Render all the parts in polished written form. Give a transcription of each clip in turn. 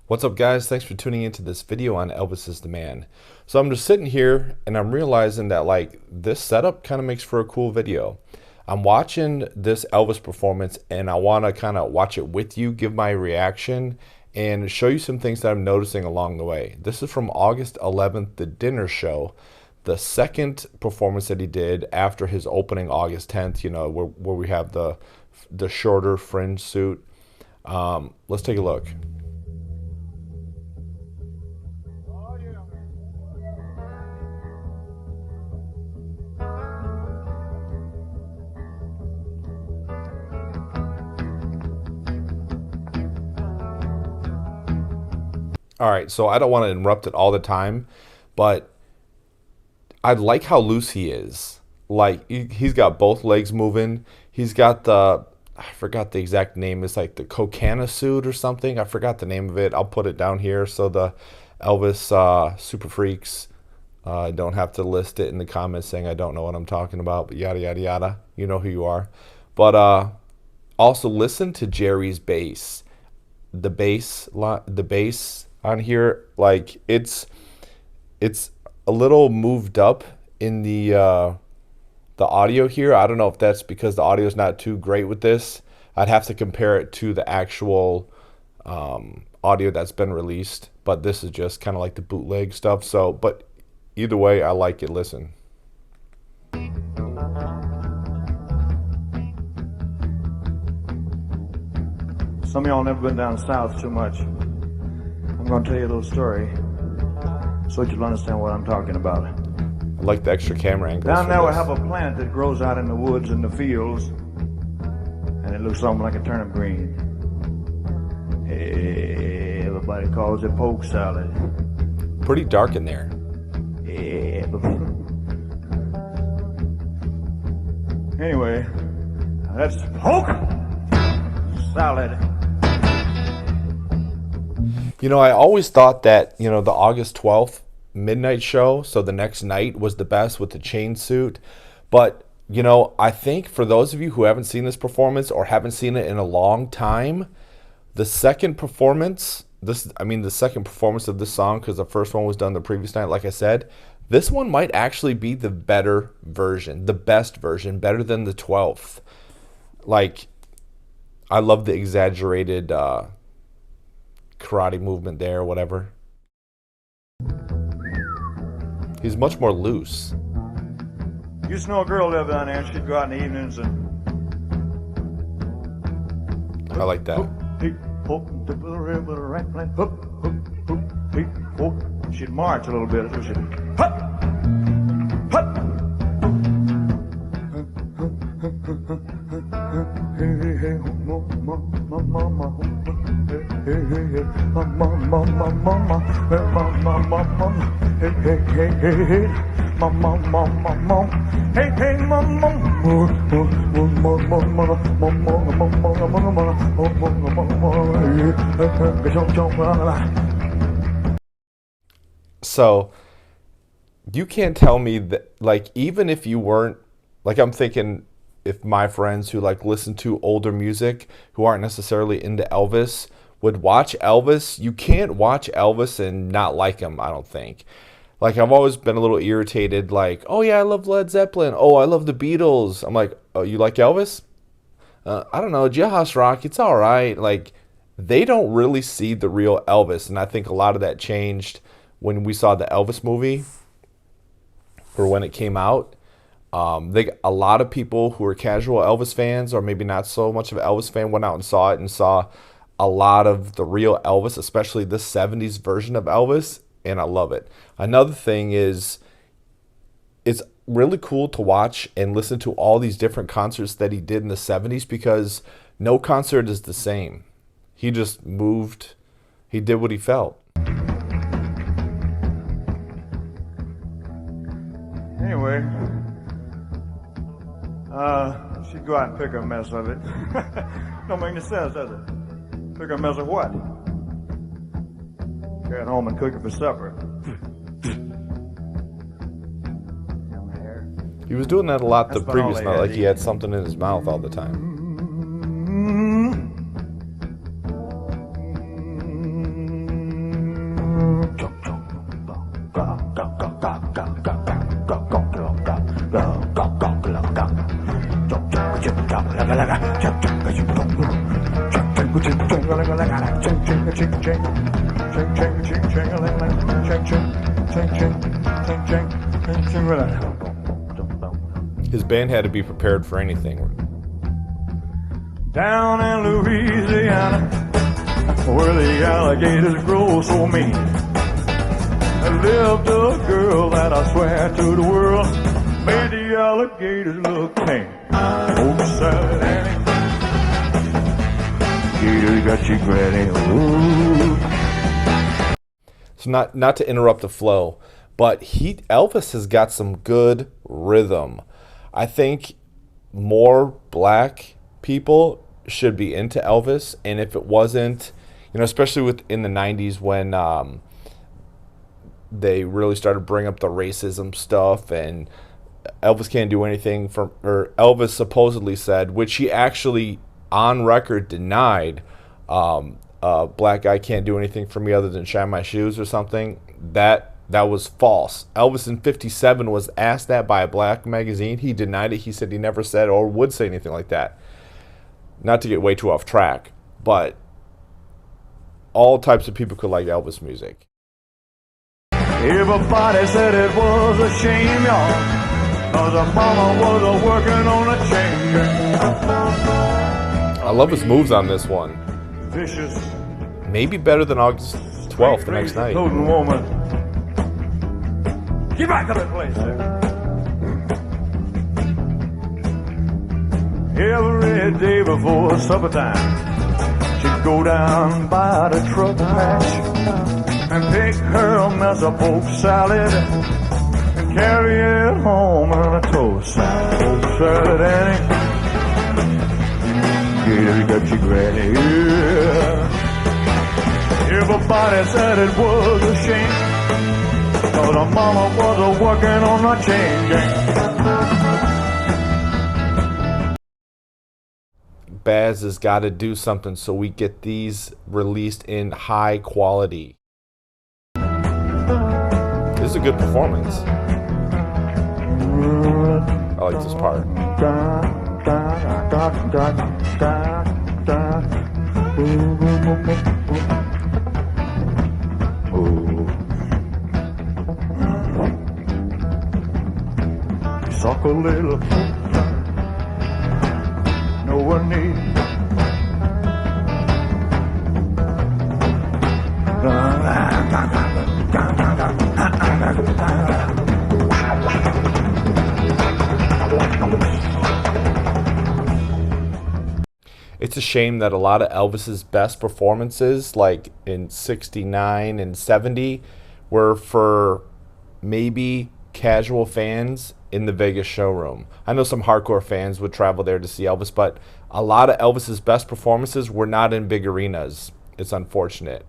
What's up, guys? Thanks for tuning into this video on Elvis is the Man. So I'm just sitting here and I'm realizing that this setup kind of makes for a cool video. I'm watching this Elvis performance and I want to kind of watch it with you, give my reaction, and show you some things that I'm noticing along the way. This is from August 11th, the dinner show, the second performance that he did after his opening August 10th, you know, where we have the shorter fringe suit. Let's take a look. All right, so I don't want to interrupt it all the time, but I like how loose he is. Like, he's got both legs moving. He's got I forgot the exact name. It's like the Kokana suit or something. I forgot the name of it. I'll put it down here so the Elvis super freaks don't have to list it in the comments saying I don't know what I'm talking about, but yada, yada, yada. You know who you are. But also listen to Jerry's bass. The bass on here, like it's a little moved up in the audio here. I don't know if that's because the audio is not too great with this. I'd have to compare it to the actual audio that's been released, but this is just kind of like the bootleg stuff. So, but either way, I like it. Listen. Some of y'all never been down south too much. I'm going to tell you a little story so that you'll understand what I'm talking about. I like the extra camera angles. Down there we have a plant that grows out in the woods and the fields, and it looks something like a turnip green. Hey, everybody calls it Polk salad. Pretty dark in there. Yeah. Anyway, that's Polk salad. You know, I always thought that, you know, the August 12th midnight show, so the next night, was the best with the chain suit. But, you know, I think for those of you who haven't seen this performance or haven't seen it in a long time, the second performance, the second performance of this song, because the first one was done the previous night, like I said, this one might actually be the better version, the best version, better than the 12th. Like, I love the exaggerated karate movement there or whatever. He's much more loose. Used to know a girl lived down there, and she'd go out in the evenings and I like that. She'd march a little bit, so she'd So you can't tell me that, like, even if you weren't, like, I'm thinking if my friends who like listen to older music who aren't necessarily into Elvis would watch Elvis, you can't watch Elvis and not like him, I don't think. Like, I've always been a little irritated, like, oh yeah, I love Led Zeppelin, oh, I love the Beatles. I'm like, oh, you like Elvis? I don't know, Jailhouse Rock, it's all right. Like, they don't really see the real Elvis, and I think a lot of that changed when we saw the Elvis movie, or when it came out. A lot of people who are casual Elvis fans, or maybe not so much of an Elvis fan, went out and saw it and saw a lot of the real Elvis, especially the 70s version of Elvis, and I love it. Another thing is, it's really cool to watch and listen to all these different concerts that he did in the 70s, because no concert is the same. He just moved, he did what he felt. Anyway, She'd go out and pick a mess of it. Don't make any sense, does it? Pick a mess of what? Carry it home and cook it for supper. He was doing that a lot the That's about all previous they night, had like to he eat. had something in his mouth all the time. His band had to be prepared for anything. Down in Louisiana, where the alligators grow so mean, there lived a girl that I swear to the world made the alligators look tame. Oh, Sally Annie, gators got you granny. Ooh. So not to interrupt the flow, but Elvis has got some good rhythm. I think more black people should be into Elvis, and if it wasn't, especially in the 90s when they really started bringing up the racism stuff, and Elvis can't do anything or Elvis supposedly said, which he actually on record denied, black guy can't do anything for me other than shine my shoes or something. That was false. Elvis in 57 was asked that by a black magazine. He denied it. He said he never said or would say anything like that. Not to get way too off track, but all types of people could like Elvis music. Everybody said it was a shame, y'all, 'cause her mama was working on a chain gang. I love his moves on this one. Vicious. Maybe better than August 12th, the next night. Toting woman. Get back to the place. Every day before supper time, she'd go down by the truck patch and pick her a mess of poke salad and carry it home on a toast salad. Poke salad, Annie. Gator got you granny. Yeah. Everybody said it was a shame, 'cause her mama was working on a chain gang. Baz has got to do something so we get these released in high quality. This is a good performance. I like this part. Suck a little, no one needs. It's a shame that a lot of Elvis's best performances, like in 69 and 70, were for maybe casual fans in the Vegas showroom. I know some hardcore fans would travel there to see Elvis, but a lot of Elvis's best performances were not in big arenas. It's unfortunate.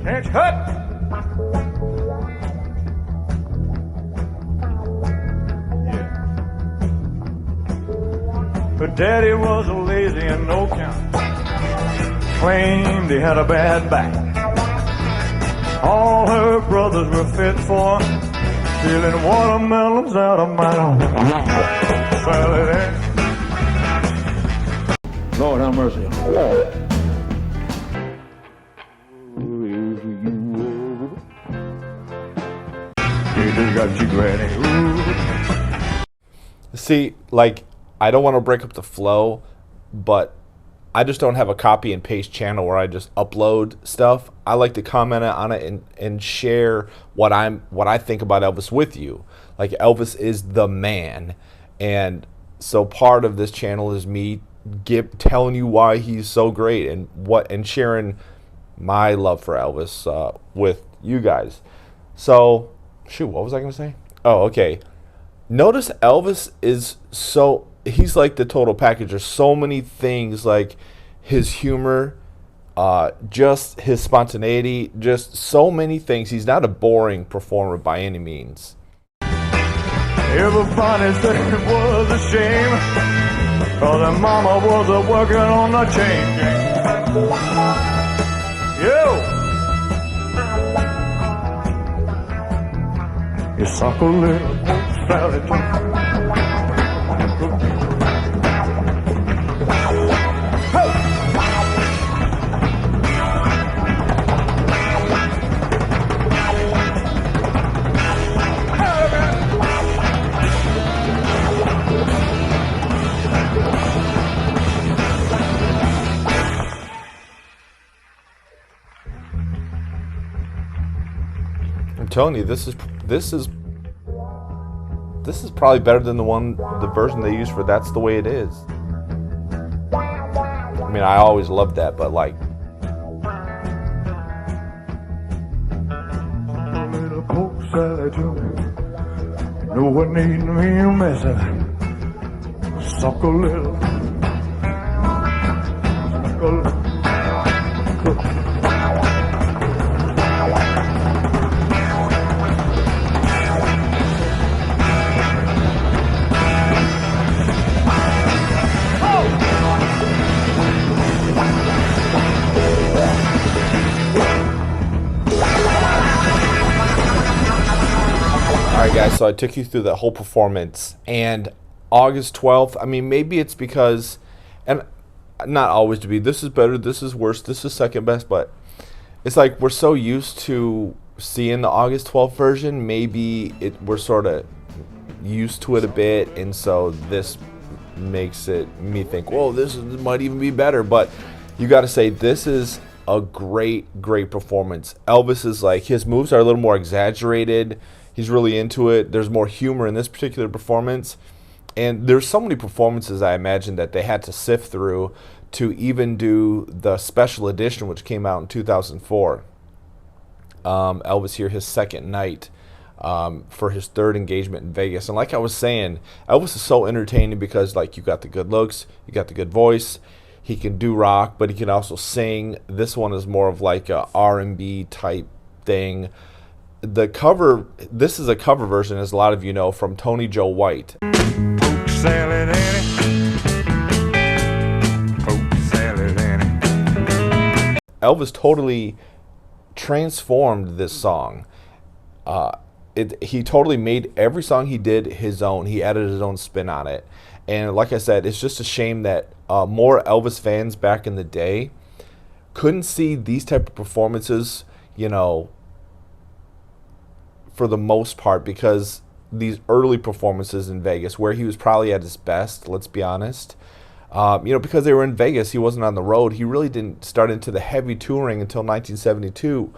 Can't cut. Yeah. Her daddy was a lazy and no count. Claimed he had a bad back. All her brothers were fit for stealing watermelons out of my own salad. Lord have mercy. You just got you granny. Ooh. See, like, I don't want to break up the flow, but I just don't have a copy and paste channel where I just upload stuff. I like to comment on it and share what I think about Elvis with you. Like, Elvis is the man, and so part of this channel is me telling you why he's so great and sharing my love for Elvis with you guys. So, shoot, what was I gonna say? Oh, okay. Notice Elvis is so, he's like the total package. There's so many things, like his humor, just his spontaneity, just so many things. He's not a boring performer by any means. Everybody said it was a shame, 'cause her mama was a working on the chain gang. Yo! You suck a little salad too. I'm telling you, this is probably better than the version they used for "That's the Way It Is." I mean, I always loved that, but like, A little Polk salad too. No one need me a message. Suck a little. Suck a little. all right, guys. So I took you through that whole performance, and August 12th. I mean, maybe it's because, and not always to be, this is better, this is worse, this is second best, but it's like we're so used to seeing the August 12th version. Maybe we're sort of used to it a bit, and so this makes me think, whoa, this might even be better. But you got to say, this is a great performance. Elvis is like, his moves are a little more exaggerated. He's really into it. There's more humor in this particular performance. And there's so many performances, I imagine, that they had to sift through to even do the special edition, which came out in 2004. Elvis here, his second night, for his third engagement in Vegas. And like I was saying, Elvis is so entertaining because, like, you got the good looks, you got the good voice. He can do rock, but he can also sing. This one is more of like a R&B type thing. The cover, this is a cover version, as a lot of you know, from Tony Joe White. Polk salad, Annie. Polk salad, Annie. Elvis totally transformed this song. He totally made every song he did his own. He added his own spin on it. And like I said, it's just a shame that more Elvis fans back in the day couldn't see these type of performances, you know, for the most part, because these early performances in Vegas, where he was probably at his best, let's be honest, because they were in Vegas, he wasn't on the road. He really didn't start into the heavy touring until 1972,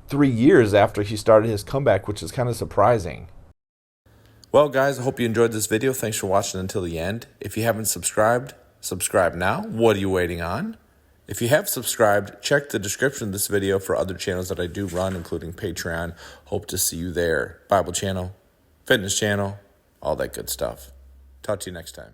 3 years after he started his comeback, which is kind of surprising. Well, guys, I hope you enjoyed this video. Thanks for watching until the end. If you haven't subscribed, subscribe now. What are you waiting on? If you have subscribed, check the description of this video for other channels that I do run, including Patreon. Hope to see you there. Bible channel, fitness channel, all that good stuff. Talk to you next time.